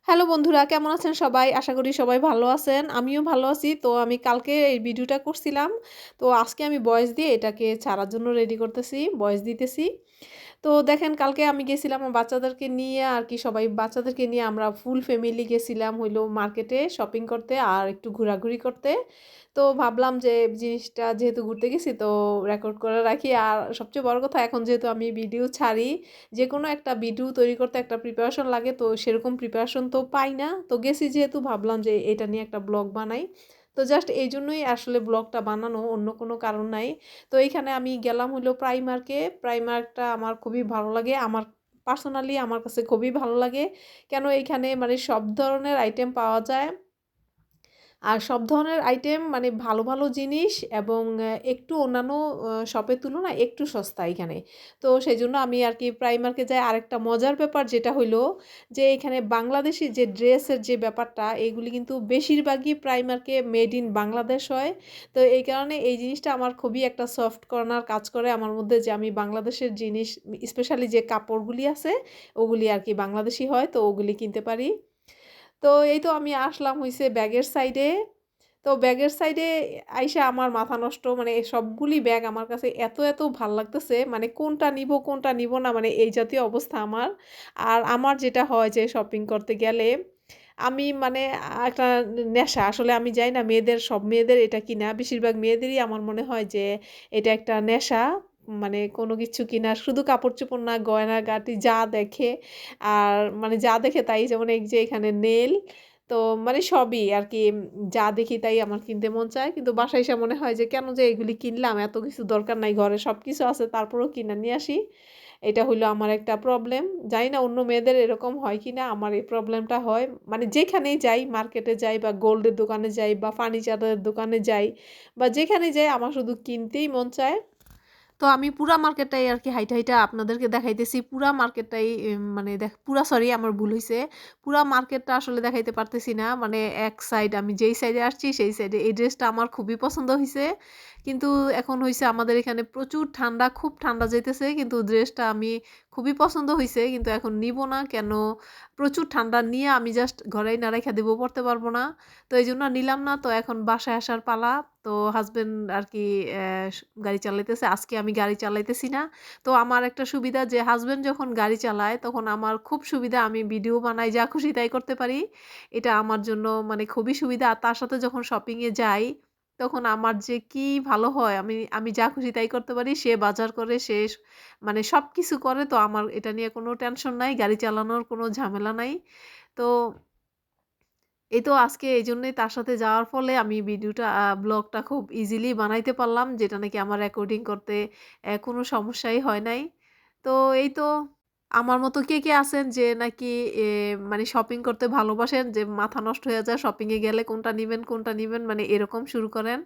Hello বন্ধুরা, কেমন আছেন সবাই? আশা করি সবাই ভালো আছেন। আমিও ভালো আছি। তো আমি কালকে এই ভিডিওটা করছিলাম। তো আজকে আমি ভয়েস দিয়ে এটাকে ছাড়ার জন্য রেডি করতেছি, ভয়েস দিতেছি। তো দেখেন কালকে আমি গেছিলাম আমার বাচ্চাদেরকে নিয়ে আরকি সবাই বাচ্চাদেরকে নিয়ে আমরা ফুল ফ্যামিলি গেছিলাম হইলো মার্কেটে শপিং করতে আর একটু ঘোরাঘুরি করতে। তো ভাবলাম যে জিনিসটা যেহেতু ঘুরতে গেছি তো রেকর্ড করে রাখি। আর সবচেয়ে বড় কথা এখন যেহেতু আমি ভিডিও ছাড়ি, যেকোনো একটা ভিডিও তৈরি করতে একটা প্রিপারেশন লাগে, তো সেরকম প্রিপারেশন তো পাই না। তো গেছি যেহেতু ভাবলাম যে এটা নিয়ে একটা ব্লগ বানাই। তো জাস্ট এইজন্যই আসলে ব্লগটা বানানো, অন্য কোনো কারণ নাই। তো এইখানে আমি গেলাম হলো প্রাইমার্কে। প্রাইমার্কটা আমার খুবই ভালো লাগে। আমার পার্সোনালি আমার কাছে খুবই ভালো লাগে। কেন এইখানে মানে সব ধরনের আইটেম পাওয়া যায়। আর সব ধরনের আইটেম মানে ভালো, ভালো জিনিস এবং একটু অন্যান্য শপের তুলনায় একটু সস্তা এইখানে। তো সেজন্য আমি আরকি প্রাইমার্কে যাই। আরেকটা মজার ব্যাপার যেটা হইলো যে এখানে বাংলাদেশী যে ড্রেসের যে ব্যাপারটা এগুলি কিন্তু বেশিরভাগই প্রাইমার্কে মেড ইন বাংলাদেশ হয়। তো এই কারণে এই জিনিসটা আমার খুবই একটা সফট কর্নার কাজ করে আমার মধ্যে যে আমি বাংলাদেশের জিনিস স্পেশালি যে কাপড়গুলি আছে ওগুলি আরকি বাংলাদেশী হয় তো ওগুলি কিনতে পারি। তো এই তো আমি আসলাম হইছে ব্যাগের সাইডে। তো ব্যাগের সাইডে আইসা আমার মাথা নষ্ট মানে সবগুলি ব্যাগ আমার কাছে এত, এত ভাল লাগতেছে মানে কোনটা নিবো না মানে এই জাতীয় অবস্থা আমার। আর আমার যেটা হয় যে শপিং করতে গেলে আমি মানে একটা নেশা আসলে আমি জানি না সব মেয়েদের এটা কিনা বেশিরভাগ মেয়েদেরই আমার মনে হয় যে এটা একটা নেশা। মানে কোনো কিছু কিনা শুধু কাপড়-চোপড় না গয়নাগাটি যা দেখে আর মানে যা দেখে তাই যেমন এই যে এখানে নেইল তো মানে সবই আরকি যা দেখি তাই আমার কিনতে মন চায়। কিন্তু বাসায় এসে মনে হয় যে কেন যে এগুলি কিনলাম? এত কিছু দরকার নাই। ঘরে সবকিছু আছে তারপরেও কিনে নিয়ে আসি। এটা হইলো আমার একটা প্রবলেম। জানি না অন্য মেয়েদের এরকম হয় কিনা? আমার এই প্রবলেমটা হয়। মানে যেখানেই যাই, মার্কেটে যাই বা গোল্ডের দোকানে যাই বা ফার্নিচারের দোকানে যাই বা যেখানেই যাই আমার শুধু কিনতেই মন চায়। তো আমি পুরা মার্কেটটাই আরকি হাইটা, হাইটা আপনাদেরকে দেখাইতেছি। পুরা মার্কেটটাই মানে পুরা সরি আমার ভুল হইছে। পুরা মার্কেটটা আসলে দেখাইতে পারতেছি না। মানে এক সাইড আমি যেই সাইডে আসছি সেই সাইডে এই ড্রেসটা আমার খুবই পছন্দ হইছে। কিন্তু এখন হইছে আমাদের এখানে প্রচুর ঠান্ডা, খুব ঠান্ডা যাইতেছে। কিন্তু ড্রেসটা আমি খুবই পছন্দ হইছে। কিন্তু এখন নিবো না। কেন? প্রচুর ঠান্ডা নিয়ে আমি জাস্ট ঘরেই না রাইখা দিবো, পড়তে পারবো না। তো এইজন্য নিলাম না। তো এখন বাসায় আসার পালা। তো হাসব্যান্ড আরকি গাড়ি চালাইতেছে। আজকে আমি গাড়ি চালাইতেছি না। তো আমার একটা সুবিধা যে হাসব্যান্ড যখন গাড়ি চালায় তখন আমার খুব সুবিধা। আমি ভিডিও বানাই, যা খুশি তাই করতে পারি। এটা আমার জন্য মানে খুবই সুবিধা। আর তার সাথে যখন শপিং এ যাই, তখন আমার যে কি ভালো হয় আমি আমি যা খুশি তাই করতে পারি। সে বাজার করে, মানে সবকিছু করে তো আমার এটা নিয়ে কোনো টেনশন নাই। গাড়ি চালানোর কোনো ঝামেলা নাই। তো এই তো আজকে এইজন্যই তার সাথে যাওয়ার ফলে আমি ব্লগটা খুব ইজিলি বানাইতে পারলাম। যেটা নাকি আমার রেকর্ডিং করতে কোনো সমস্যাই হয় নাই। তো এই তো আমার মতো কে, কে আছেন যে নাকি এ মানে শপিং করতে ভালোবাসেন যে মাথা নষ্ট হয়ে যায় শপিং এ গেলে কোনটা নিবেন মানে এরকম শুরু করেন।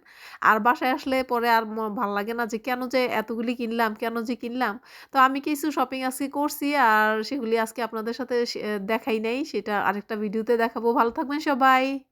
আর বাসায় আসলে পরে আর ভাল লাগে না যে কেন যে এতগুলি কিনলাম, কেন যে কিনলাম? তো আমি কিছু শপিং আজকে করছি আর সেগুলি আজকে আপনাদের সাথে দেখাই নাই। সেটা আরেকটা ভিডিওতে দেখাবো। ভালো থাকবেন সবাই।